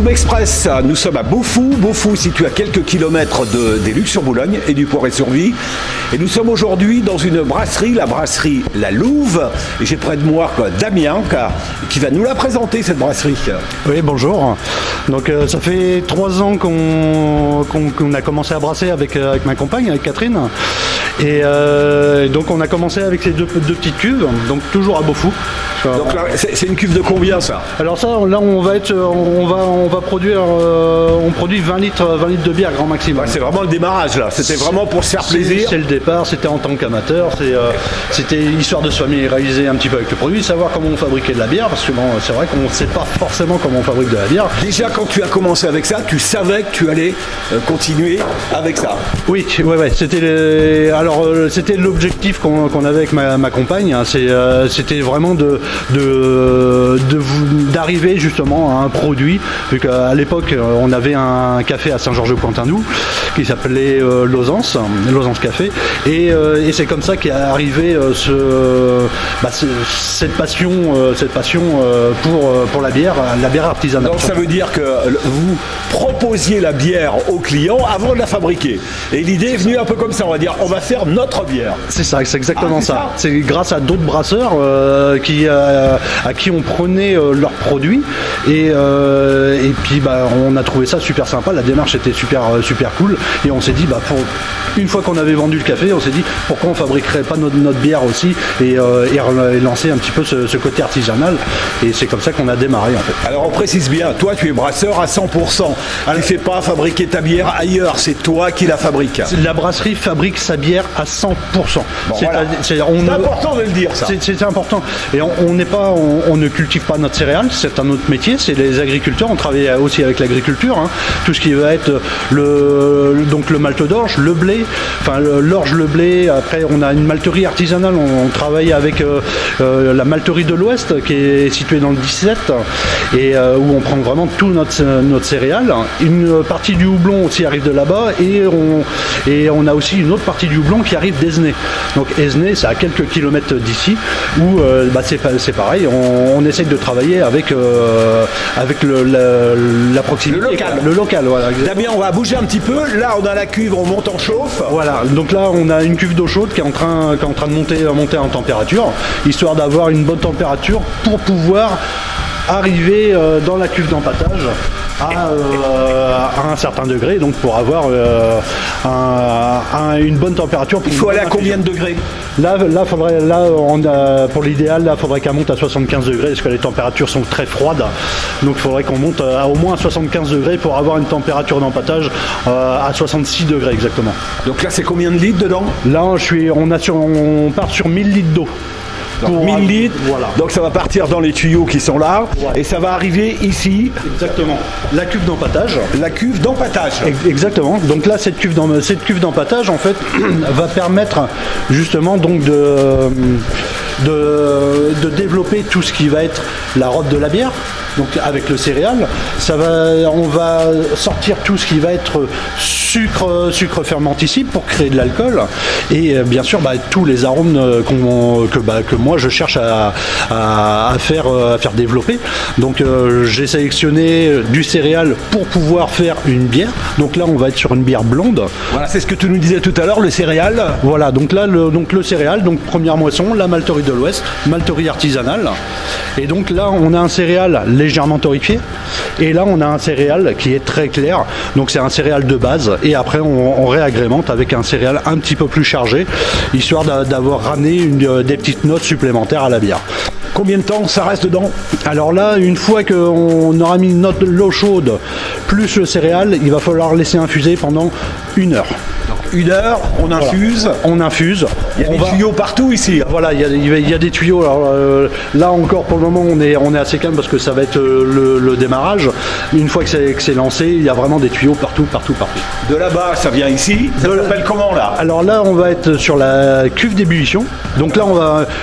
Sub Express, nous sommes à Beaufou. Beaufou, situé à quelques kilomètres des Lucs-sur-Boulogne et du Poiré-sur-Vie. Et nous sommes aujourd'hui dans une brasserie, la brasserie La Louve. Et j'ai près de moi Damien qui va nous la présenter, cette brasserie. Oui, bonjour. Donc ça fait 3 ans qu'on a commencé à brasser avec ma compagne, avec Catherine. Et donc on a commencé avec ces deux petites cuves, donc toujours à Beaufou. Donc là, c'est une cuve de combien ça? Alors ça, là on va produire, on produit 20 litres de bière grand maximum. Ouais, c'est vraiment le démarrage là, c'était vraiment pour se faire plaisir. C'est le départ, c'était en tant qu'amateur, c'était histoire de se familiariser un petit peu avec le produit, savoir comment on fabriquait de la bière, parce que bon, c'est vrai qu'on ne sait pas forcément comment on fabrique de la bière. Déjà quand tu as commencé avec ça, tu savais que tu allais continuer avec ça? Oui, ouais, c'était l'objectif qu'on avait avec ma compagne, hein. C'était vraiment d'arriver justement à un produit, vu qu'à l'époque on avait un café à Saint-Georges-Pointindou qui s'appelait Lozance Café, et c'est comme ça qu'est arrivé cette passion pour la bière artisanale. Donc ça veut dire que vous proposiez la bière aux clients avant de la fabriquer, et l'idée est venue un peu comme ça, on va dire, on va faire notre bière. C'est ça, c'est exactement ça. C'est grâce à d'autres brasseurs à qui on prenait leurs produits, et puis on a trouvé ça super sympa, la démarche était super cool, et on s'est dit une fois qu'on avait vendu le café, on s'est dit pourquoi on fabriquerait pas notre bière aussi, et lancer un petit peu ce côté artisanal, et c'est comme ça qu'on a démarré en fait. Alors on précise bien, toi tu es brasseur à 100%, tu ne fais pas fabriquer ta bière ailleurs, c'est toi qui la fabriques. La brasserie fabrique sa bière à 100%. Bon, c'est important de le dire ça. C'est important, et on ne cultive pas notre céréale, c'est un autre métier, c'est les agriculteurs, on travaille aussi avec l'agriculture, hein. Tout ce qui va être le malt d'orge, le blé, l'orge, le blé. Après on a une malterie artisanale, on travaille avec la malterie de l'Ouest qui est située dans le 17, et où on prend vraiment tout notre céréale. Une partie du houblon aussi arrive de là-bas, et on a aussi une autre partie du houblon qui arrive d'Esnay. Donc Esnay, c'est à quelques kilomètres d'ici, où c'est pareil, on essaye de travailler avec la proximité, le local. Voilà. Damien, on va bouger un petit peu. Là, on a la cuve, on monte en chauffe. Voilà. Donc là, on a une cuve d'eau chaude qui est en train de monter en température, histoire d'avoir une bonne température pour pouvoir arriver dans la cuve d'empâtage à un certain degré, donc pour avoir une bonne température. Il faut aller à combien de degrés? Pour l'idéal, il faudrait qu'elle monte à 75 degrés, parce que les températures sont très froides. Donc il faudrait qu'on monte à au moins 75 degrés pour avoir une température d'empâtage à 66 degrés exactement. Donc là, c'est combien de litres dedans? Là, on part sur 1000 litres d'eau. Donc 1000 litres, voilà. Donc ça va partir dans les tuyaux qui sont là, ouais. Et ça va arriver ici. Exactement. La cuve d'empâtage. La cuve d'empâtage. Exactement. Donc là, cette cuve d'empâtage, en fait, va permettre justement donc de développer tout ce qui va être la robe de la bière. Donc avec le céréal, on va sortir tout ce qui va être sucre fermenticible pour créer de l'alcool, et bien sûr tous les arômes que moi je cherche à faire développer. Donc j'ai sélectionné du céréal pour pouvoir faire une bière. Donc là on va être sur une bière blonde. Voilà, c'est ce que tu nous disais tout à l'heure, le céréal. Voilà, donc là le céréal, donc première moisson, la malterie de l'Ouest, malterie artisanale. Et donc là on a un céréal légèrement torréfié, et là on a un céréal qui est très clair, donc c'est un céréal de base, et après on réagrémente avec un céréal un petit peu plus chargé, histoire d'avoir ramené des petites notes supplémentaires à la bière. Combien de temps ça reste dedans? Alors là, une fois qu'on aura mis l'eau chaude plus le céréal, il va falloir laisser infuser pendant 1 heure. Donc 1 heure, on infuse. Voilà. On infuse. Il y a des tuyaux partout ici. Voilà, il y a des tuyaux. Alors, là encore, pour le moment, on est assez calme parce que ça va être le démarrage. Une fois que c'est lancé, il y a vraiment des tuyaux partout. De là-bas, ça vient ici. Ça s'appelle comment là? Alors là, on va être sur la cuve d'ébullition. Donc là,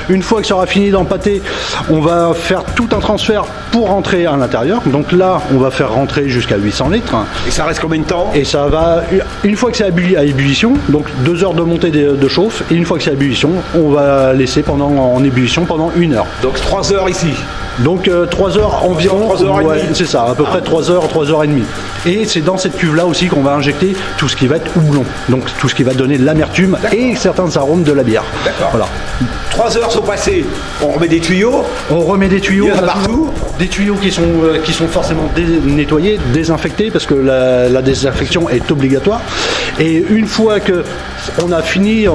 une fois que ça aura fini d'empâter, On va faire tout un transfert pour rentrer à l'intérieur. Donc là, on va faire rentrer jusqu'à 800 litres. Et ça reste combien de temps? Et ça va, une fois que c'est à ébullition, donc 2 heures de montée de chauffe, et une fois que c'est à ébullition, on va laisser en ébullition pendant 1 heure. Donc 3 heures ici. Donc 3 heures environ. 3 heures et demie. C'est ça, à peu près 3 heures, 3 heures et demie. Et c'est dans cette cuve-là aussi qu'on va injecter tout ce qui va être houblon. Donc tout ce qui va donner l'amertume et certains arômes de la bière. D'accord. Voilà. 3 heures sont passées, on remet des tuyaux. On remet des tuyaux. Il y en a partout. Des tuyaux qui sont forcément nettoyés, désinfectés, parce que la désinfection est obligatoire. Et une fois que on a fini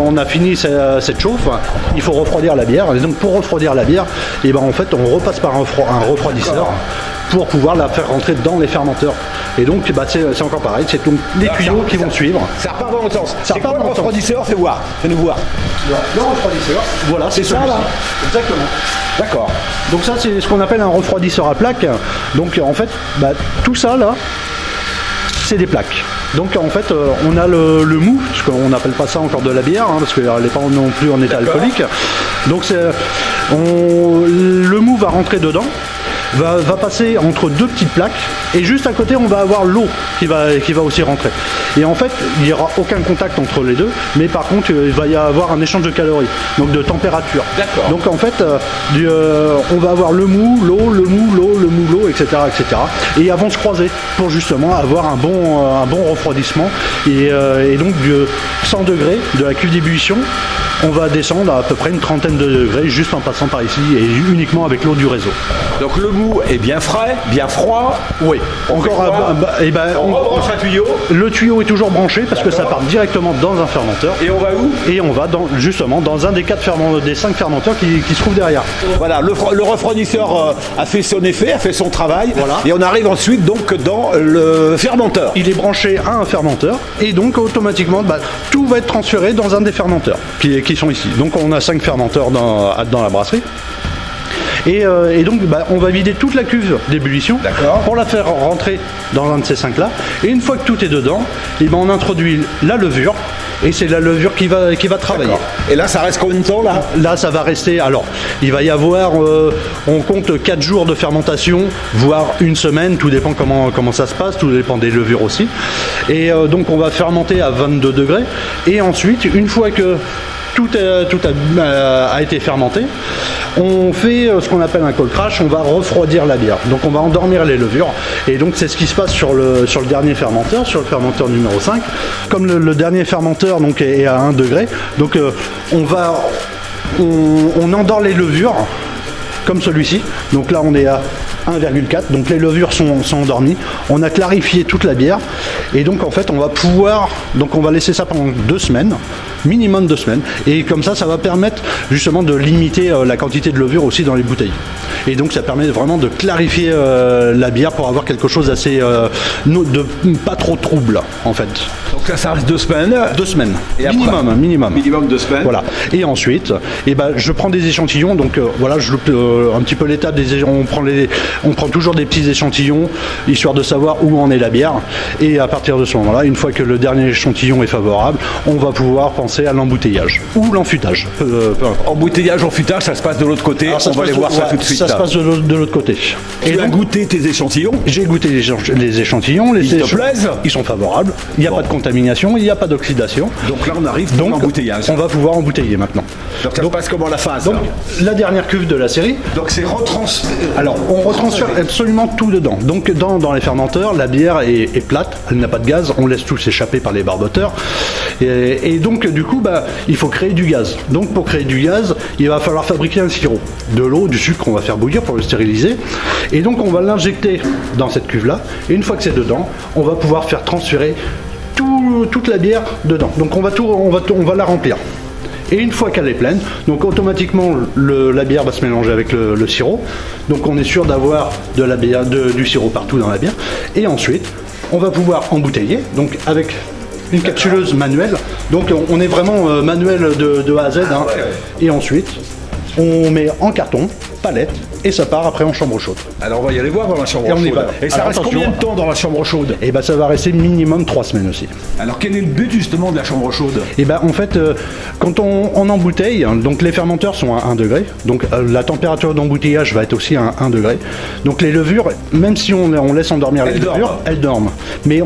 cette chauffe, il faut refroidir la bière. Et donc pour refroidir la bière, et ben en fait on repasse par un refroidisseur pour pouvoir la faire rentrer dans les fermenteurs. Et donc c'est encore pareil, c'est donc les tuyaux qui vont suivre. Ça repart dans l'autre sens. Ça C'est repart quoi dans le l'autre sens. refroidisseur? Fais-nous voir. Le refroidisseur, voilà, c'est ça, celui-ci. là. Exactement. D'accord. Donc ça c'est ce qu'on appelle un refroidisseur à plaques. Donc en fait, tout ça là, c'est des plaques. Donc en fait, on a le mou, parce qu'on n'appelle pas ça encore de la bière, parce qu'elle n'est pas non plus en état alcoolique. Donc le mou va rentrer dedans, va passer entre 2 petites plaques, et juste à côté on va avoir l'eau qui va aussi rentrer. Et en fait, il n'y aura aucun contact entre les deux, mais par contre il va y avoir un échange de calories, donc de température. D'accord. Donc en fait, on va avoir le mou, l'eau, le mou, l'eau, le mou, l'eau, etc., etc. Et ils vont se croiser pour justement avoir un bon refroidissement. Et donc de 100 degrés de la cuve d'ébullition, on va descendre à peu près une trentaine de degrés juste en passant par ici et uniquement avec l'eau du réseau. Donc le mou est bien frais, bien froid. Oui. Encore On rebranche un tuyau. le tuyau est toujours branché parce que ça part directement dans un fermenteur. Et on va où? Et on va justement dans un des 5 fermenteurs qui se trouve derrière. Voilà, le refroidisseur a fait son effet, a fait son travail. Voilà. Et on arrive ensuite donc dans le fermenteur. Il est branché à un fermenteur et donc automatiquement tout va être transféré dans un des fermenteurs qui sont ici. Donc on a 5 fermenteurs dans la brasserie. Et donc on va vider toute la cuve d'ébullition pour la faire rentrer dans un de ces 5 là. Et une fois que tout est dedans, on introduit la levure. Et c'est la levure qui va travailler. Et là, ça reste combien de temps là? Là, ça va rester. Alors, il va y avoir, on compte 4 jours de fermentation, voire 1 semaine, tout dépend comment ça se passe, tout dépend des levures aussi. Et donc, on va fermenter à 22 degrés. Et ensuite, une fois que tout a été fermenté, on fait ce qu'on appelle un cold crash, on va refroidir la bière. Donc on va endormir les levures. Et donc c'est ce qui se passe sur le dernier fermenteur, sur le fermenteur numéro 5. Comme le dernier fermenteur donc, est à 1 degré, donc on endort les levures comme celui-ci. Donc là on est à 1,4, donc les levures sont endormies. On a clarifié toute la bière et donc en fait on va laisser ça pendant 2 semaines, minimum 2 semaines, et comme ça va permettre justement de limiter la quantité de levure aussi dans les bouteilles. Et donc ça permet vraiment de clarifier la bière pour avoir quelque chose assez de pas trop trouble en fait. Donc là ça reste 2 semaines. 2 semaines. Et Minimum. Minimum 2 semaines. Voilà. Et ensuite, je prends des échantillons. Donc voilà, je loupe un petit peu l'étape des échantillons. On prend toujours des petits échantillons, histoire de savoir où en est la bière. Et à partir de ce moment-là, une fois que le dernier échantillon est favorable, on va pouvoir penser à l'embouteillage ou l'enfûtage. Embouteillage, enfûtage, ça se passe de l'autre côté. Alors, on va aller voir ça tout de suite. Ça se passe de l'autre côté. Tu as goûté tes échantillons? J'ai goûté les échantillons. Ils te plaisent? Ils sont favorables. Il n'y a pas de contamination, il n'y a pas d'oxydation. Donc là, on arrive dans l'embouteillage. On va pouvoir embouteiller maintenant. Donc ça se passe comment la phase? Donc la dernière cuve de la série. Donc c'est Alors on retransfère absolument tout dedans. Donc dans les fermenteurs, la bière est plate, elle n'a pas de gaz, on laisse tout s'échapper par les barboteurs. Et donc du coup, il faut créer du gaz. Donc pour créer du gaz, il va falloir fabriquer un sirop. De l'eau, du sucre qu'on va faire bouillir pour le stériliser. Et donc on va l'injecter dans cette cuve-là. Et une fois que c'est dedans, on va pouvoir faire transférer toute la bière dedans. Donc on va la remplir. Et une fois qu'elle est pleine, donc automatiquement la bière va se mélanger avec le sirop. Donc on est sûr d'avoir du sirop partout dans la bière. Et ensuite, on va pouvoir embouteiller, donc avec une capsuleuse manuelle. Donc on est vraiment manuel de A à Z. Et ensuite, on met en carton, palette, et ça part après en chambre chaude. Alors on va y aller voir dans la chambre Et on y chaude. va. Et ça Alors, reste attention. combien de temps dans la chambre chaude? Et ça va rester minimum 3 semaines aussi. Alors quel est le but justement de la chambre chaude? Et en fait, quand on embouteille, donc les fermenteurs sont à 1 degré, donc la température d'embouteillage va être aussi à 1 degré. Donc les levures, même si on laisse endormir les levures, elles dorment. Mais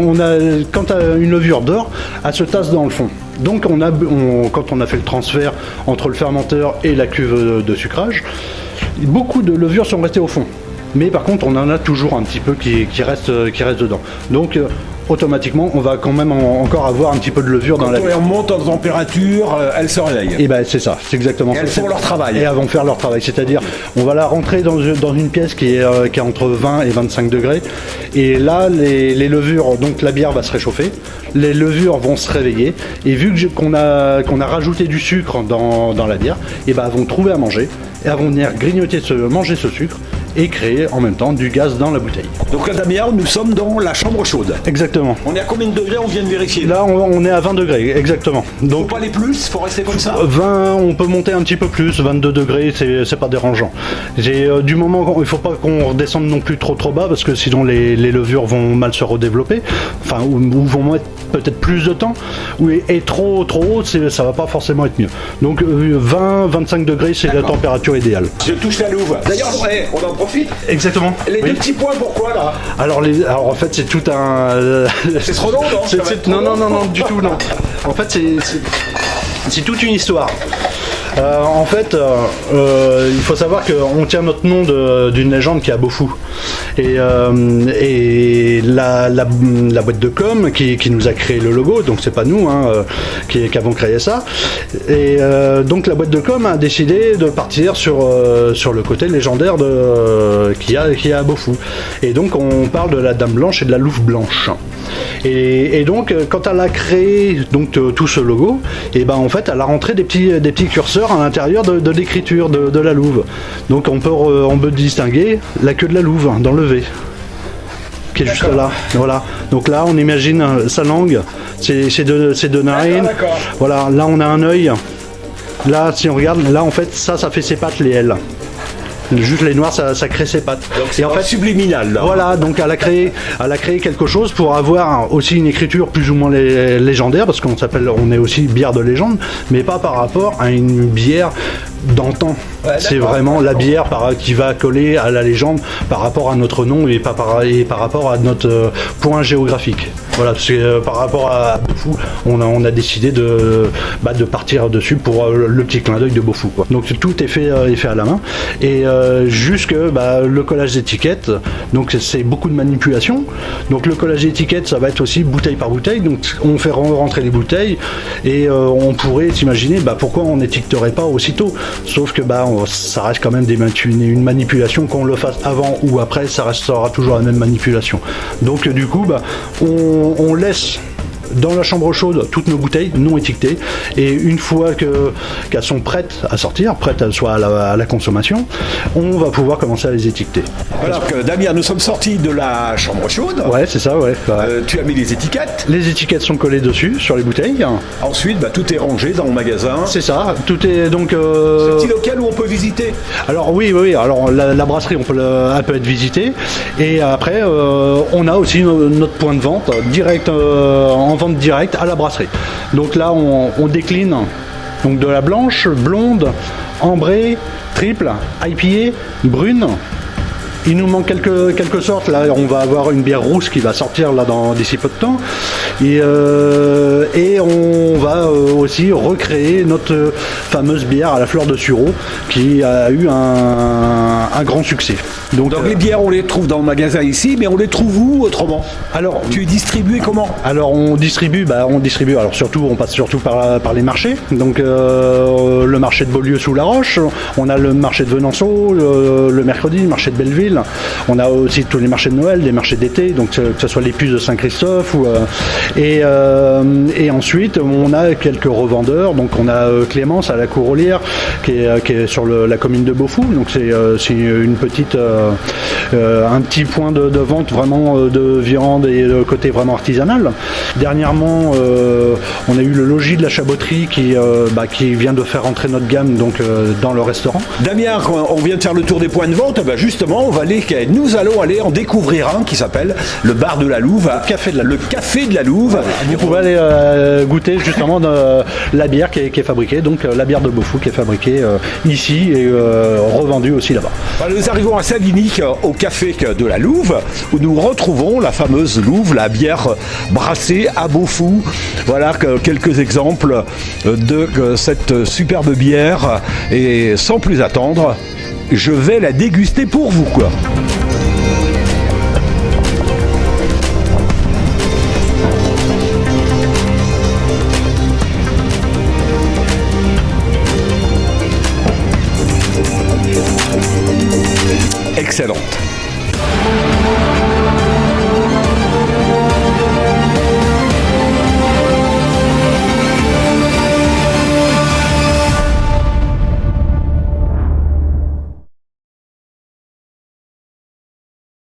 quand une levure dort, elle se tasse dans le fond. Donc quand on a fait le transfert entre le fermenteur et la cuve de sucrage, beaucoup de levures sont restées au fond. Mais par contre, on en a toujours un petit peu qui reste dedans. Donc automatiquement, on va quand même encore avoir un petit peu de levure dans la bière. Quand on monte en température, elles se réveillent. Et c'est ça, c'est exactement ça. Elles font leur travail. Et elles vont faire leur travail, c'est-à-dire on va la rentrer dans une pièce qui est entre 20 et 25 degrés. Et là, les levures, donc la bière va se réchauffer, les levures vont se réveiller. Et vu qu'on a rajouté du sucre dans la bière, elles vont trouver à manger. Et elles vont venir manger ce sucre et créer en même temps du gaz dans la bouteille. Donc là, Damien, nous sommes dans la chambre chaude. Exactement. On est à combien de degrés? On vient de vérifier. Là, on est à 20 degrés, exactement. Donc, Faut pas aller plus, faut rester comme ça. 20, on peut monter un petit peu plus, 22 degrés, c'est pas dérangeant. Du moment, il faut pas qu'on redescende non plus trop bas, parce que sinon les levures vont mal se redévelopper, enfin, ou vont mettre peut-être plus de temps, et trop haut, ça va pas forcément être mieux. Donc 20-25 degrés, c'est la température idéale. Je touche la louve. D'ailleurs, on en profite. Exactement. Les deux petits points, pourquoi là? Alors en fait, c'est tout un... C'est trop long, non? Non, du tout, non. En fait, c'est toute une histoire. En fait, il faut savoir qu'on tient notre nom d'une légende qui est à Beaufou. Et la boîte de com qui nous a créé le logo, donc c'est pas nous qui avons créé ça. Et donc la boîte de com a décidé de partir sur le côté légendaire qu'il y a à Beaufou. Et donc on parle de la Dame Blanche et de la Louve Blanche. Et donc quand elle a créé tout ce logo, en fait elle a rentré des petits curseurs à l'intérieur de l'écriture de la louve. Donc on peut distinguer la queue de la louve dans le V, qui est juste là. Voilà. Donc là on imagine sa langue, ses deux narines. D'accord. Voilà, là on a un œil. Là si on regarde, là en fait ça fait ses pattes, les L. Juste les noirs, ça crée ses pattes. Donc c'est en fait subliminal là. Voilà, donc elle a créé quelque chose pour avoir aussi une écriture plus ou moins légendaire, parce on est aussi bière de légende, mais pas par rapport à une bière d'antan. Ouais, c'est vraiment la bière qui va coller à la légende par rapport à notre nom et par rapport à notre point géographique. Voilà, c'est par rapport à Beaufou, on a décidé de partir dessus pour le petit clin d'œil de Beaufou, quoi. Donc tout est fait à la main, et jusque le collage d'étiquettes. Donc c'est beaucoup de manipulation. Donc le collage d'étiquettes, ça va être aussi bouteille par bouteille. Donc on fait rentrer les bouteilles, et on pourrait s'imaginer pourquoi on n'étiqueterait pas aussitôt. Sauf que ça reste quand même une manipulation, qu'on le fasse avant ou après, ça restera toujours la même manipulation. Donc du coup on laisse dans la chambre chaude toutes nos bouteilles non étiquetées, et une fois qu'elles sont prêtes à sortir, soit à la consommation, on va pouvoir commencer à les étiqueter. Alors que Damien, nous sommes sortis de la chambre chaude. Ouais, c'est ça, ouais. Tu as mis les étiquettes. Les étiquettes sont collées dessus, sur les bouteilles. Ensuite, tout est rangé dans le magasin. C'est ça, tout est donc... C'est un petit local où on peut visiter. Alors oui, alors la brasserie, elle peut être visitée, et après, on a aussi notre point de vente direct en vente directe à la brasserie. Donc là on décline donc de la blanche, blonde, ambrée, triple, IPA, brune. Il nous manque quelques sortes. Là, on va avoir une bière rousse qui va sortir là d'ici peu de temps. Et on va aussi recréer notre fameuse bière à la fleur de sureau qui a eu un grand succès. Donc les bières, on les trouve dans le magasin ici, mais on les trouve où autrement? Alors, tu es distribué comment? Alors, on distribue. Alors on passe surtout par les marchés. Donc, le marché de Beaulieu sous la Roche. On a le marché de Venanceau le mercredi, le marché de Belleville. On a aussi tous les marchés de Noël, les marchés d'été, donc que ce soit les puces de Saint-Christophe et ensuite on a quelques revendeurs. Donc on a Clémence à la Courolière qui est sur la commune de Beaufou. Donc c'est une petite un petit point de vente vraiment de viande et de côté vraiment artisanal. Dernièrement on a eu le logis technologie de la chaboterie qui vient de faire entrer notre gamme donc, dans le restaurant. Damien, on vient de faire le tour des points de vente. Justement, nous allons aller en découvrir un qui s'appelle le bar de la Louve. Le café de la Louve. Voilà. Vous pouvez aller goûter justement la bière qui est fabriquée, donc la bière de Beaufou qui est fabriquée ici et revendue aussi là-bas. Nous arrivons à Savigny, au café de la Louve, où nous retrouvons la fameuse Louve, la bière brassée à Beaufou. Voilà quelques exemples de cette superbe bière. Et sans plus attendre, je vais la déguster pour vous, quoi. Excellente.